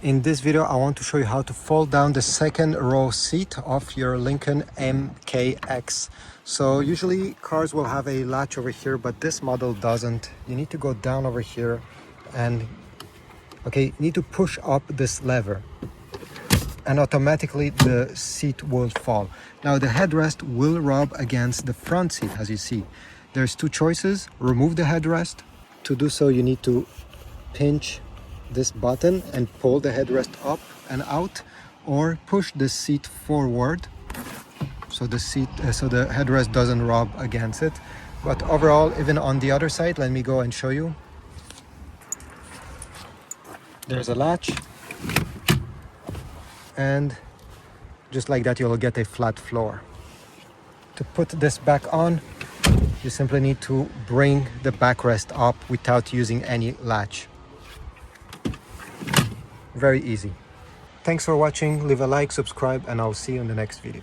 In this video, I want to show you how to fold down the second row seat of your Lincoln MKX. So usually cars will have a latch over here, but this model doesn't. You need to go down over here and you need to push up this lever and automatically the seat will fall. Now the headrest will rub against the front seat, as you see. There's two choices: remove the headrest. To do so, you need to pinch this button and pull the headrest up and out, or push the seat forward so the headrest doesn't rub against it. But overall, even on the other side, let me go and show you. There's a latch, and just like that you'll get a flat floor. To put this back on, you simply need to bring the backrest up without using any latch. Very easy. Thanks for watching. Leave a like, subscribe, and I'll see you in the next video.